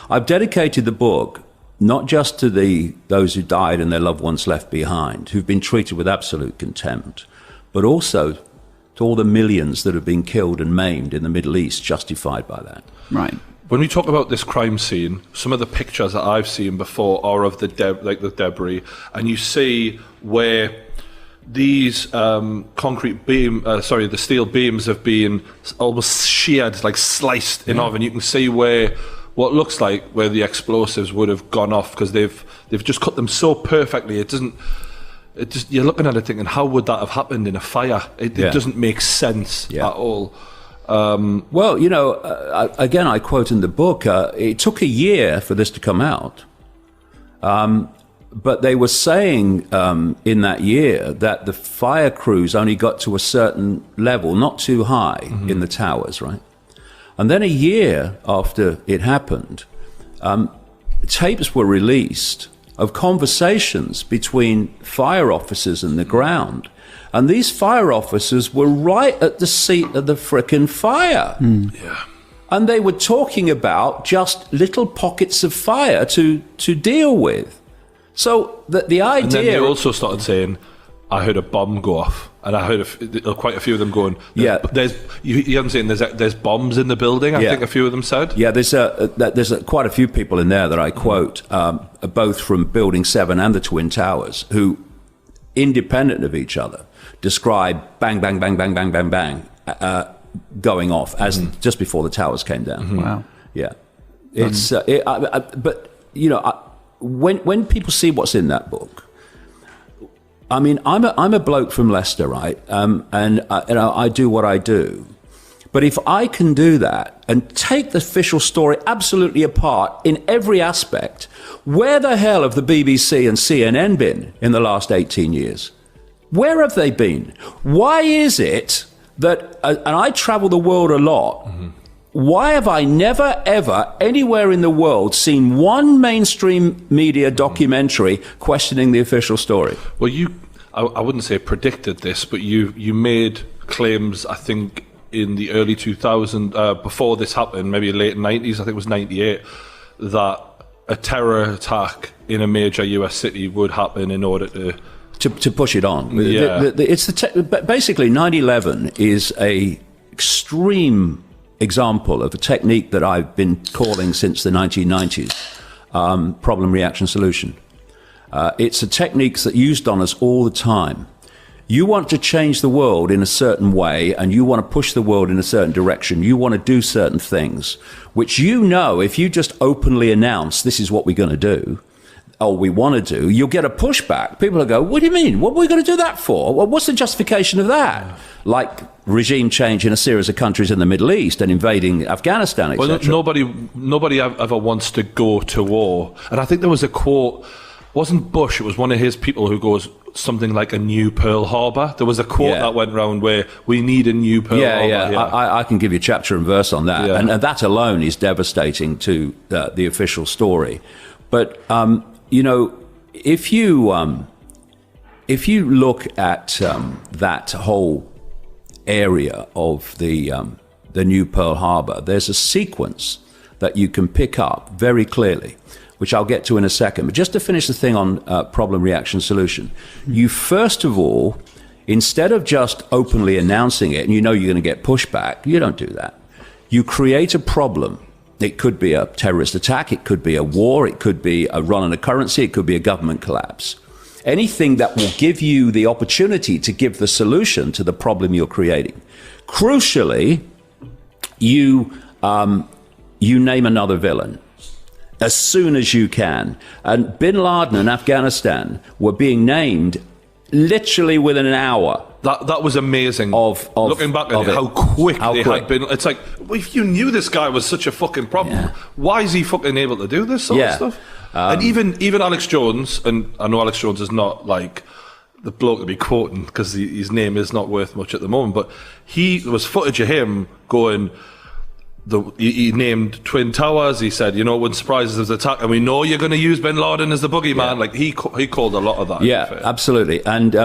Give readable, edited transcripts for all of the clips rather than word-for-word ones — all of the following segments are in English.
I've dedicated the book not just to those who died and their loved ones left behind, who've been treated with absolute contempt, but also to all the millions that have been killed and maimed in the Middle East, justified by that. Right. When we talk about this crime scene, some of the pictures that I've seen before are of the debris, and you see where these the steel beams have been almost sheared, like sliced in oven. You can see where what looks like where the explosives would have gone off, because they've just cut them so perfectly. You're looking at it thinking, how would that have happened in a fire? It doesn't make sense at all. Well, again, I quote in the book, it took a year for this to come out. But they were saying in that year that the fire crews only got to a certain level, not too high, in the towers, right? And then a year after it happened, tapes were released of conversations between fire officers and the ground. And these fire officers were right at the seat of the frickin' fire. Yeah. And they were talking about just little pockets of fire to deal with. So the idea... And then they also started saying, I heard a bomb go off. And I heard quite a few of them going, you haven't seen there's bombs in the building, I think a few of them said. Yeah, there's quite a few people in there that I quote, both from Building 7 and the Twin Towers, who, independent of each other, describe bang, bang, bang, bang, bang, bang, bang, going off as just before the towers came down. Wow. Yeah. It's, when people see what's in that book, I mean, I'm a bloke from Leicester, right? And I do what I do. But if I can do that and take the official story absolutely apart in every aspect, where the hell have the BBC and CNN been in the last 18 years? Where have they been? Why is it that, and I travel the world a lot, why have I never, ever, anywhere in the world seen one mainstream media documentary questioning the official story? Well, I wouldn't say predicted this, but you made claims, I think, in the early 2000s, before this happened, maybe late 90s, I think it was 98, that a terror attack in a major US city would happen in order to push it on. Yeah. Basically, 9/11 is a extreme example of a technique that I've been calling since the 1990s, problem, reaction, solution. It's a technique that's used on us all the time. You want to change the world in a certain way, and you want to push the world in a certain direction. You want to do certain things, which if you just openly announce this is what we're going to do, or we want to do, you'll get a pushback. People will go, what do you mean? What are we going to do that for? Well, what's the justification of that? Like regime change in a series of countries in the Middle East and invading Afghanistan, etc. Well, nobody ever wants to go to war. And I think there was a quote, wasn't Bush, it was one of his people who goes something like a new Pearl Harbor. There was a quote that went around where we need a new Pearl Harbor. Yeah. I can give you chapter and verse on that. And that alone is devastating to the official story. But, if you look at that whole area of the new Pearl Harbor, there's a sequence that you can pick up very clearly, which I'll get to in a second. But just to finish the thing on problem, reaction, solution, you first of all, instead of just openly announcing it, and you're going to get pushback, you don't do that. You create a problem. It could be a terrorist attack, it could be a war, it could be a run on a currency, it could be a government collapse. Anything that will give you the opportunity to give the solution to the problem you're creating. Crucially, you name another villain as soon as you can. And Bin Laden and Afghanistan were being named literally within an hour. That was amazing. Looking back at how quick they had been. It's like, if you knew this guy was such a fucking problem, why is he fucking able to do this sort of stuff? And even Alex Jones, and I know Alex Jones is not like the bloke to be quoting because his name is not worth much at the moment, but there was footage of him going, he named Twin Towers. He said, when surprises there's attack, and we know you're going to use Bin Laden as the boogeyman. Like he called a lot of that. Yeah, absolutely. And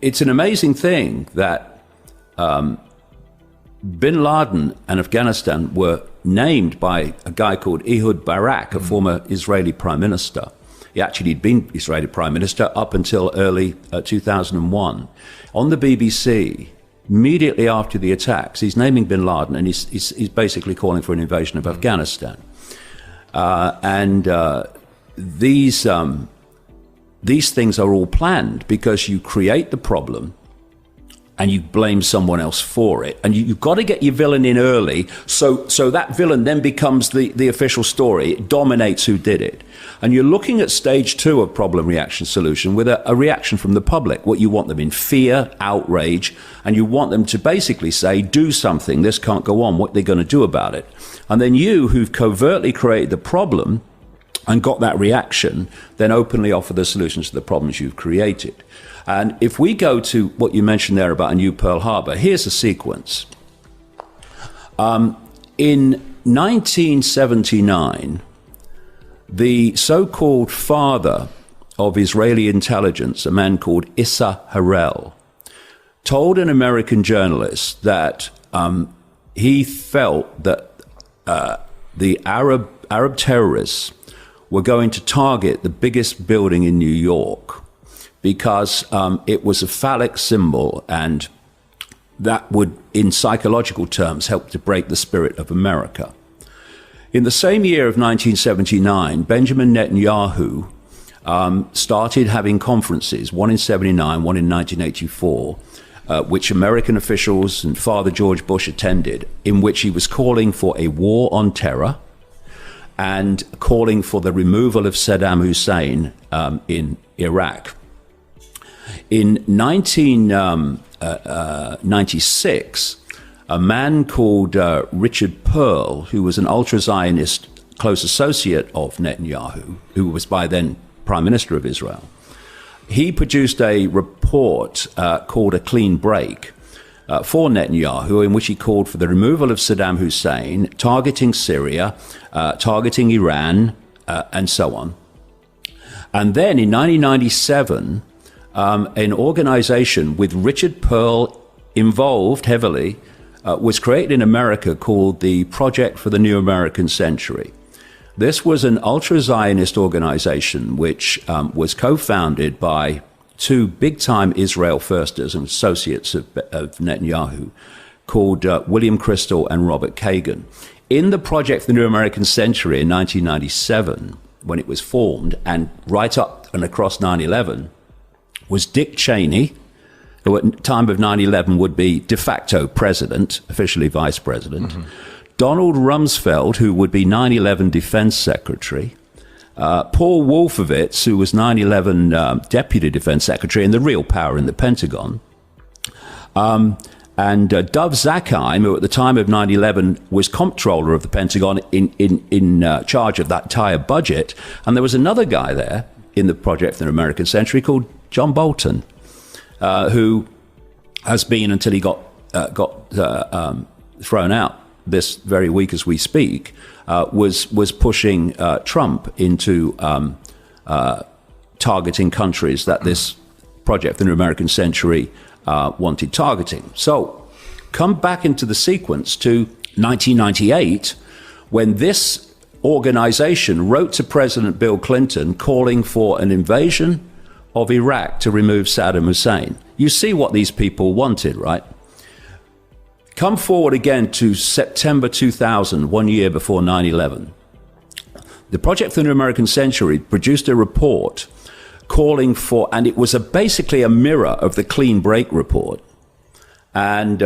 it's an amazing thing that Bin Laden and Afghanistan were named by a guy called Ehud Barak, a former Israeli prime minister. He actually had been Israeli prime minister up until early 2001. On the BBC, immediately after the attacks, he's naming bin Laden, and he's basically calling for an invasion of Afghanistan. These things are all planned because you create the problem and you blame someone else for it. And you've got to get your villain in early, so that villain then becomes the official story. It dominates who did it. And you're looking at stage 2 of problem, reaction, solution with a reaction from the public. What you want them in: fear, outrage, and you want them to basically say, do something, this can't go on, what they're going to do about it. And then you, who've covertly created the problem and got that reaction, then openly offer the solutions to the problems you've created. And if we go to what you mentioned there about a new Pearl Harbor, here's a sequence. In 1979, the so-called father of Israeli intelligence, a man called Issa Harel, told an American journalist that he felt that the Arab terrorists were going to target the biggest building in New York because it was a phallic symbol, and that would, in psychological terms, help to break the spirit of America. In the same year of 1979, Benjamin Netanyahu started having conferences, one in 79, one in 1984, which American officials and Father George Bush attended, in which he was calling for a war on terror and calling for the removal of Saddam Hussein in Iraq. In 1996, a man called Richard Pearl, who was an ultra-Zionist close associate of Netanyahu, who was by then Prime Minister of Israel, he produced a report called A Clean Break for Netanyahu, in which he called for the removal of Saddam Hussein, targeting Syria, targeting Iran, and so on. And then in 1997, an organization with Richard Pearl involved heavily was created in America called the Project for the New American Century. This was an ultra-Zionist organization which was co-founded by two big-time Israel firsters and associates of Netanyahu called William Kristol and Robert Kagan. In the Project for the New American Century in 1997, when it was formed, and right up and across 9/11, was Dick Cheney, who at the time of 9/11 would be de facto president, officially vice president, Donald Rumsfeld, who would be 9/11 defense secretary, Paul Wolfowitz, who was 9/11 deputy defense secretary and the real power in the Pentagon, and Dov Zakheim, who at the time of 9/11 was comptroller of the Pentagon in charge of that entire budget. And there was another guy there in the Project for the American Century called John Bolton, who has been, until he got thrown out this very week as we speak, was pushing Trump into targeting countries that this Project for the New American Century wanted targeting. So come back into the sequence to 1998, when this organization wrote to President Bill Clinton calling for an invasion of Iraq to remove Saddam Hussein. You see what these people wanted, right? Come forward again to September 2000, 1 year before 9/11. The Project for the New American Century produced a report calling for, and it was basically a mirror of the Clean Break report. And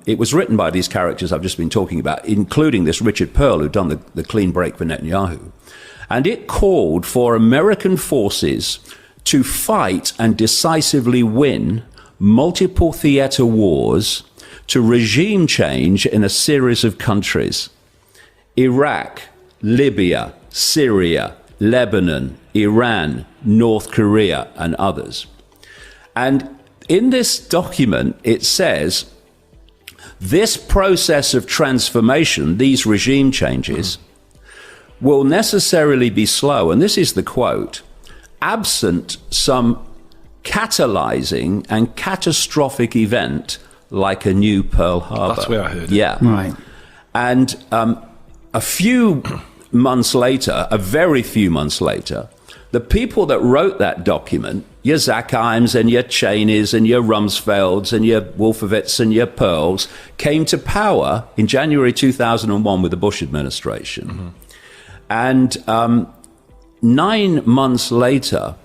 it was written by these characters I've just been talking about, including this Richard Pearl, who'd done the Clean Break for Netanyahu. And it called for American forces to fight and decisively win multiple theater wars to regime change in a series of countries: Iraq, Libya, Syria, Lebanon, Iran, North Korea, and others. And in this document, it says this process of transformation, these regime changes, will necessarily be slow, and this is the quote, absent some catalyzing and catastrophic event like a new Pearl Harbor. That's where I heard it. Yeah. Right. And a few months later, a very few months later, the people that wrote that document, your Zachheims and your Cheneys and your Rumsfelds and your Wolfowitz and your Pearls, came to power in January 2001 with the Bush administration. And 9 months later,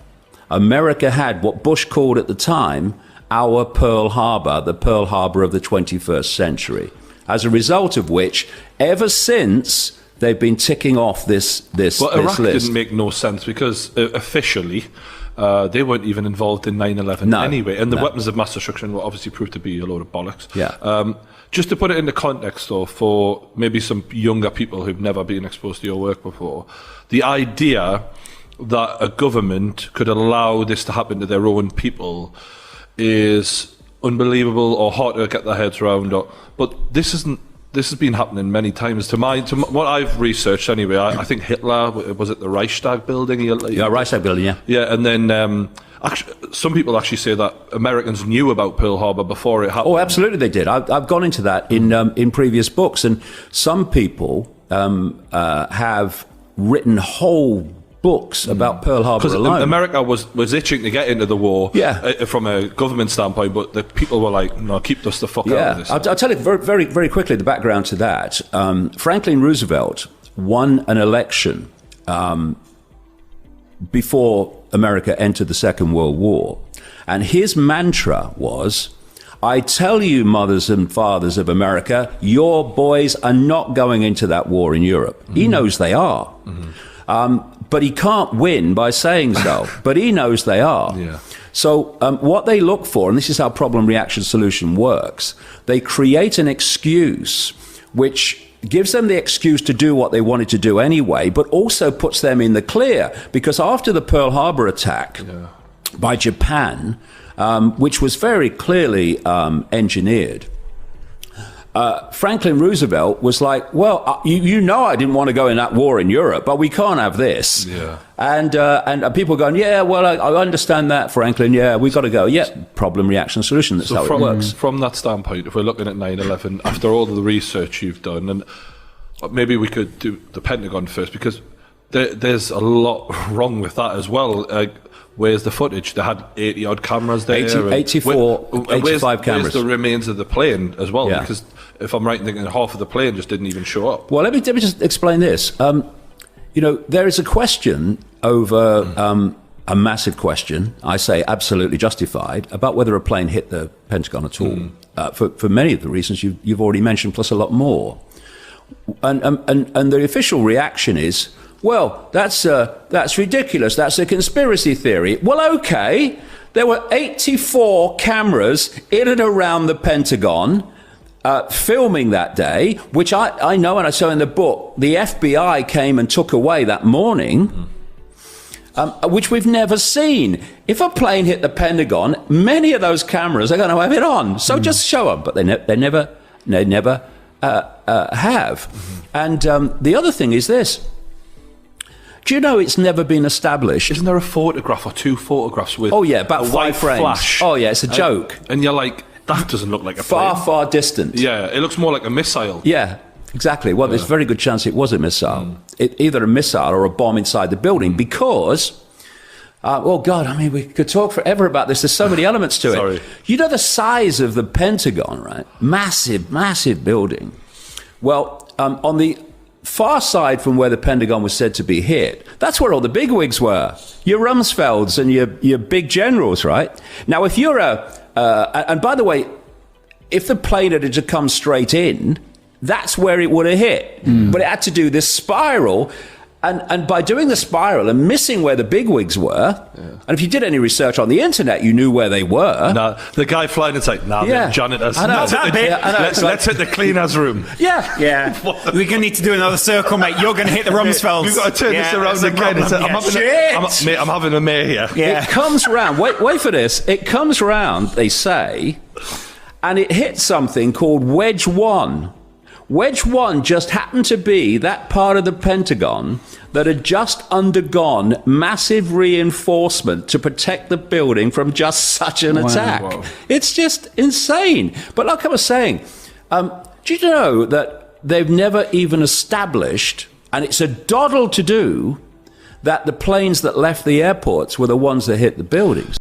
America had what Bush called at the time our Pearl Harbor, the Pearl Harbor of the 21st century, as a result of which, ever since, they've been ticking off this Iraq list. Didn't make no sense because officially they weren't even involved in 9/11 anyway, and the weapons of mass destruction were obviously proved to be a load of bollocks. Just to put it into context, though, for maybe some younger people who've never been exposed to your work before, the idea that a government could allow this to happen to their own people is unbelievable or hard to get their heads around. But this has been happening many times. To what I've researched anyway, I think Hitler, was it the Reichstag building? Reichstag building, yeah. Yeah, and then actually, some people actually say that Americans knew about Pearl Harbor before it happened. Oh, absolutely they did. I've gone into that in previous books, and some people have written whole books about Pearl Harbor alone. Because America was itching to get into the war from a government standpoint, but the people were like, no, keep us the fuck out of this. I'll tell you very, very, very quickly the background to that. Franklin Roosevelt won an election before America entered the Second World War. And his mantra was, I tell you, mothers and fathers of America, your boys are not going into that war in Europe. He knows they are. But he can't win by saying so. But he knows they are. So what they look for, and this is how problem, reaction, solution works, they create an excuse which gives them the excuse to do what they wanted to do anyway, but also puts them in the clear. Because after the Pearl Harbor attack by Japan, which was very clearly engineered, Franklin Roosevelt was like, well, you know I didn't want to go in that war in Europe, but we can't have this. And people going, yeah, well, I understand that, Franklin. Yeah, we've got to go. Yeah, problem, reaction, solution. That's how it works. From that standpoint, if we're looking at 9/11, after all of the research you've done, and maybe we could do the Pentagon first, because there's a lot wrong with that as well. Where's the footage? They had 80-odd cameras there. 85 cameras. Where's the remains of the plane as well? Yeah. Because if I'm right in thinking, half of the plane just didn't even show up. Well, let me just explain this. There is a question over a massive question, I say absolutely justified, about whether a plane hit the Pentagon at all, for many of the reasons you've already mentioned, plus a lot more. And the official reaction is, well, that's ridiculous. That's a conspiracy theory. Well, okay. There were 84 cameras in and around the Pentagon filming that day, which I know, and I saw in the book, the FBI came and took away that morning, which we've never seen. If a plane hit the Pentagon, many of those cameras are going to have it on. So just show them. But they never have. And the other thing is this. Do you know it's never been established? Isn't there a photograph or two photographs with about 5 frames. Flash? Oh, yeah, it's a joke. And you're like, that doesn't look like a plane. Far distant. Yeah, it looks more like a missile. Yeah, exactly. Well, there's a very good chance it was a missile. Either a missile or a bomb inside the building because, God, I mean, we could talk forever about this. There's so many elements to it. You know the size of the Pentagon, right? Massive, massive building. Well, on the far side from where the Pentagon was said to be hit, that's where all the bigwigs were. Your Rumsfelds and your big generals, right? Now, if you're and by the way, if the plane had to come straight in, that's where it would have hit. But it had to do this spiral. And by doing the spiral and missing where the bigwigs were, and if you did any research on the internet, you knew where they were. No, the guy flying it's like, the janitors. Let's hit the cleaners room. Yeah. We're going to need to do another circle, mate. You're going to hit the Rumsfelds. We've got to turn this around again. I'm having a mare here. Yeah. It comes round. Wait for this. It comes round, they say, and it hits something called Wedge 1. Wedge 1 just happened to be that part of the Pentagon that had just undergone massive reinforcement to protect the building from just such an attack. Wow. It's just insane. But like I was saying, do you know that they've never even established, and it's a doddle to do, that the planes that left the airports were the ones that hit the buildings.